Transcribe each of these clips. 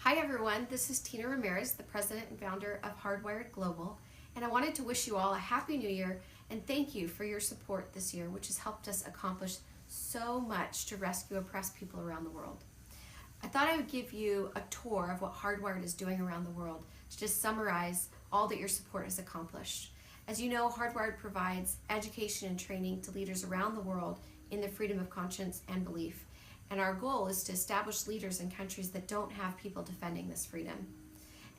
Hi everyone, this is Tina Ramriez, the president and founder of Hardwired Global, and I wanted to wish you all a happy new year and thank you for your support this year, which has helped us accomplish so much to rescue oppressed people around the world. I thought I would give you a tour of what Hardwired is doing around the world to just summarize all that your support has accomplished. As you know, Hardwired provides education and training to leaders around the world in the freedom of conscience and belief. And our goal is to establish leaders in countries that don't have people defending this freedom.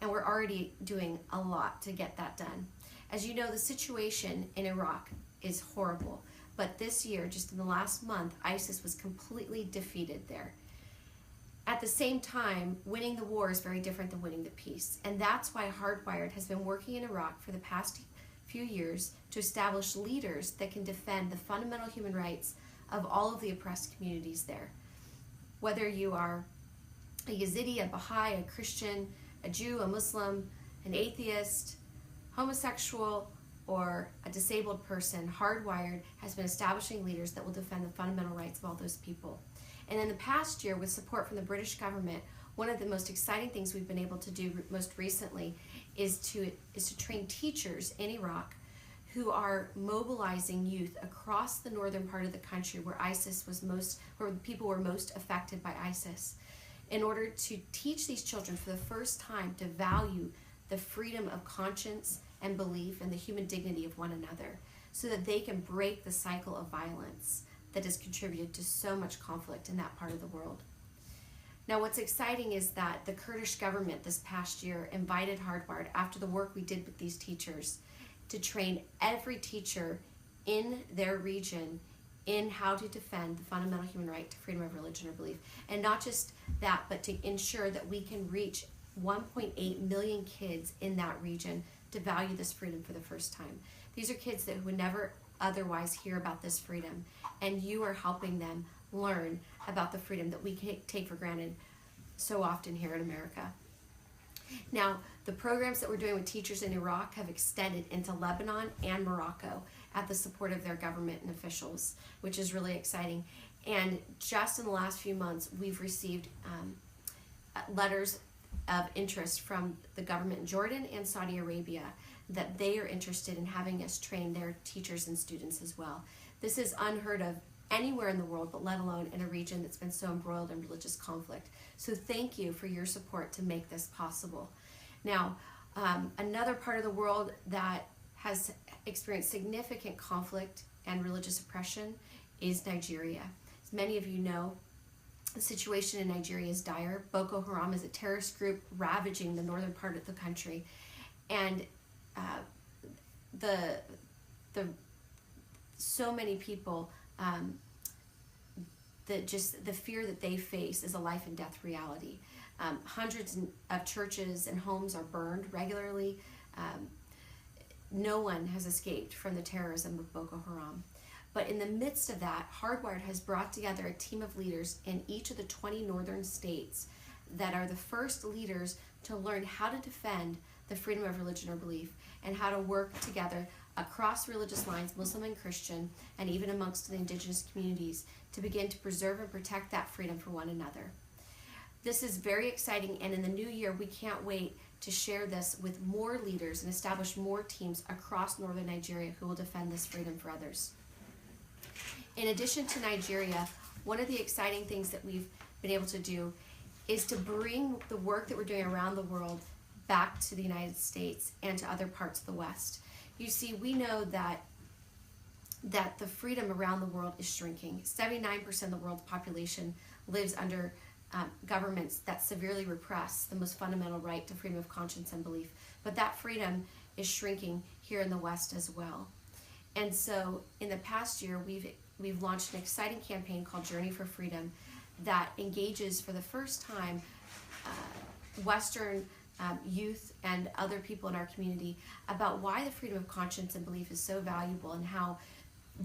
And we're already doing a lot to get that done. As you know, the situation in Iraq is horrible. But this year, just in the last month, ISIS was completely defeated there. At the same time, winning the war is very different than winning the peace. And that's why Hardwired has been working in Iraq for the past few years to establish leaders that can defend the fundamental human rights of all of the oppressed communities there. Whether you are a Yazidi, a Baha'i, a Christian, a Jew, a Muslim, an atheist, homosexual, or a disabled person, Hardwired has been establishing leaders that will defend the fundamental rights of all those people. And in the past year, with support from the British government, one of the most exciting things we've been able to do most recently is to train teachers in Iraq who are mobilizing youth across the northern part of the country where where people were most affected by ISIS, in order to teach these children for the first time to value the freedom of conscience and belief and the human dignity of one another, so that they can break the cycle of violence that has contributed to so much conflict in that part of the world. Now, what's exciting is that the Kurdish government this past year invited Hardwired, after the work we did with these teachers, to train every teacher in their region in how to defend the fundamental human right to freedom of religion or belief. And not just that, but to ensure that we can reach 1.8 million kids in that region to value this freedom for the first time. These are kids that would never otherwise hear about this freedom, and you are helping them learn about the freedom that we take for granted so often here in America. Now, the programs that we're doing with teachers in Iraq have extended into Lebanon and Morocco at the support of their government and officials, which is really exciting. And just in the last few months, we've received letters of interest from the government in Jordan and Saudi Arabia that they are interested in having us train their teachers and students as well. This is unheard of anywhere in the world, but let alone in a region that's been so embroiled in religious conflict. So thank you for your support to make this possible. Now, another part of the world that has experienced significant conflict and religious oppression is Nigeria. As many of you know, the situation in Nigeria is dire. Boko Haram is a terrorist group ravaging the northern part of the country, and so many people, the fear that they face is a life and death reality. Hundreds of churches and homes are burned regularly. No one has escaped from the terrorism of Boko Haram. But in the midst of that, Hardwired has brought together a team of leaders in each of the 20 northern states that are the first leaders to learn how to defend the freedom of religion or belief, and how to work together across religious lines, Muslim and Christian, and even amongst the indigenous communities, to begin to preserve and protect that freedom for one another. This is very exciting, and in the new year, we can't wait to share this with more leaders and establish more teams across northern Nigeria who will defend this freedom for others. In addition to Nigeria, one of the exciting things that we've been able to do is to bring the work that we're doing around the world back to the United States and to other parts of the West. You see, we know that the freedom around the world is shrinking. 79% of the world's population lives under governments that severely repress the most fundamental right to freedom of conscience and belief. But that freedom is shrinking here in the West as well. And so in the past year, we've launched an exciting campaign called Journey for Freedom that engages for the first time Western youth and other people in our community about why the freedom of conscience and belief is so valuable, and how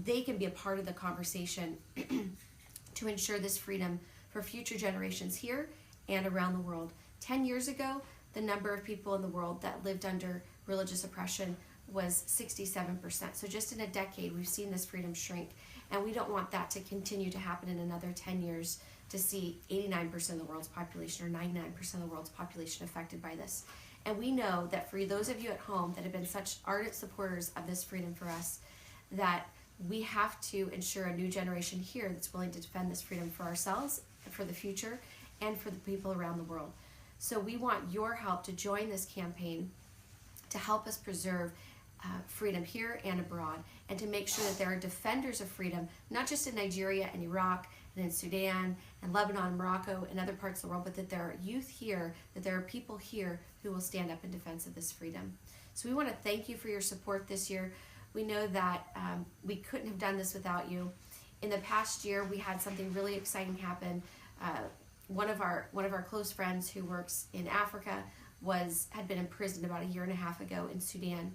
they can be a part of the conversation to ensure this freedom for future generations here and around the world. 10 years ago, the number of people in the world that lived under religious oppression was 67%. So just in a decade, we've seen this freedom shrink, and we don't want that to continue to happen in another 10 years to see 89% of the world's population or 99% of the world's population affected by this. And we know that for those of you at home that have been such ardent supporters of this freedom for us, that we have to ensure a new generation here that's willing to defend this freedom for ourselves, for the future, and for the people around the world. So we want your help to join this campaign to help us preserve freedom here and abroad, and to make sure that there are defenders of freedom, not just in Nigeria and Iraq and in Sudan and Lebanon and Morocco and other parts of the world, but that there are youth here, that there are people here who will stand up in defense of this freedom. So we want to thank you for your support this year. We know that we couldn't have done this without you. In the past year, we had something really exciting happen. One of our close friends who works in Africa had been imprisoned about 1.5 years ago in Sudan.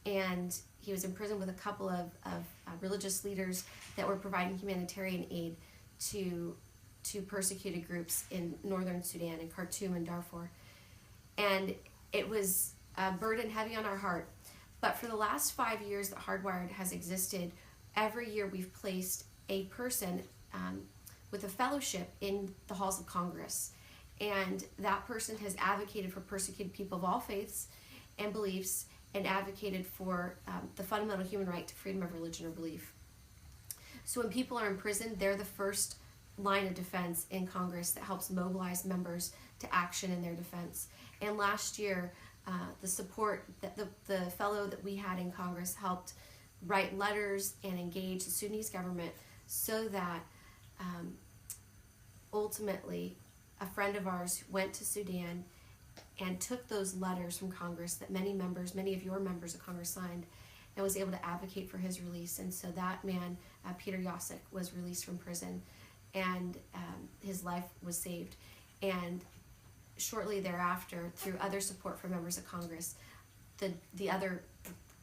And he was in prison with a couple of religious leaders that were providing humanitarian aid to persecuted groups in northern Sudan, in Khartoum and Darfur. And it was a burden heavy on our heart. But for the last 5 years that Hardwired has existed, every year we've placed a person with a fellowship in the halls of Congress. And that person has advocated for persecuted people of all faiths and beliefs, and advocated for the fundamental human right to freedom of religion or belief. So when people are in prison, they're the first line of defense in Congress that helps mobilize members to action in their defense. And last year, the support that the fellow that we had in Congress helped write letters and engage the Sudanese government so that ultimately a friend of ours went to Sudan and took those letters from Congress that many of your members of Congress signed, and was able to advocate for his release. And so that man, Peter Yasik, was released from prison, and his life was saved. And shortly thereafter, through other support from members of Congress, the other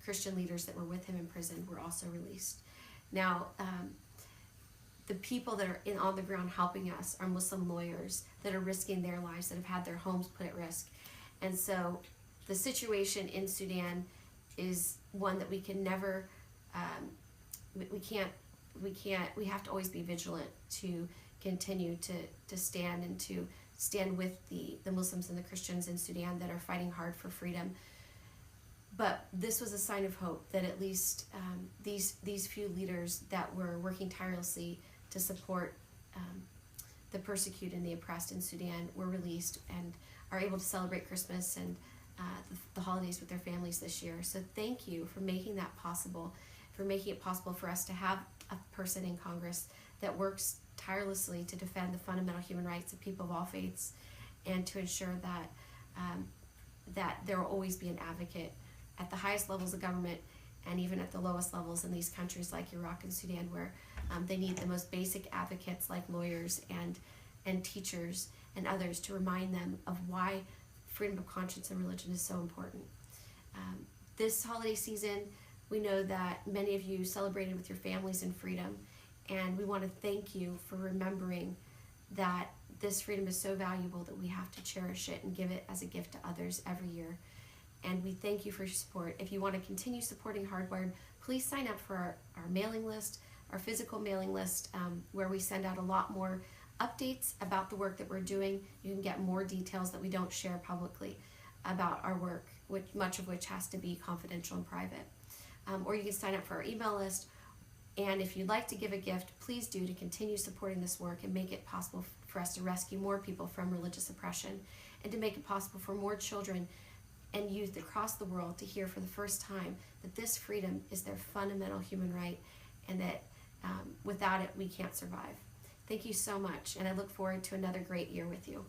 Christian leaders that were with him in prison were also released. Now, the people that are on the ground helping us are Muslim lawyers that are risking their lives, that have had their homes put at risk. And so the situation in Sudan is one that we can never, we have to always be vigilant to continue to stand and to stand with the Muslims and the Christians in Sudan that are fighting hard for freedom. But this was a sign of hope that at least these few leaders that were working tirelessly to support the persecuted and the oppressed in Sudan were released and are able to celebrate Christmas and the holidays with their families this year. So thank you for making that possible, for making it possible for us to have a person in Congress that works tirelessly to defend the fundamental human rights of people of all faiths, and to ensure that that there will always be an advocate at the highest levels of government and even at the lowest levels in these countries like Iraq and Sudan, where they need the most basic advocates like lawyers and teachers and others to remind them of why freedom of conscience and religion is so important. This holiday season, we know that many of you celebrated with your families in freedom, and we want to thank you for remembering that this freedom is so valuable that we have to cherish it and give it as a gift to others every year. And we thank you for your support. If you want to continue supporting Hardwired, please sign up for our mailing list, our physical mailing list, where we send out a lot more updates about the work that we're doing. You can get more details that we don't share publicly about our work, much of which has to be confidential and private. Or you can sign up for our email list. And if you'd like to give a gift, please do, to continue supporting this work and make it possible for us to rescue more people from religious oppression, and to make it possible for more children and youth across the world to hear for the first time that this freedom is their fundamental human right, and that without it we can't survive. Thank you so much, and I look forward to another great year with you.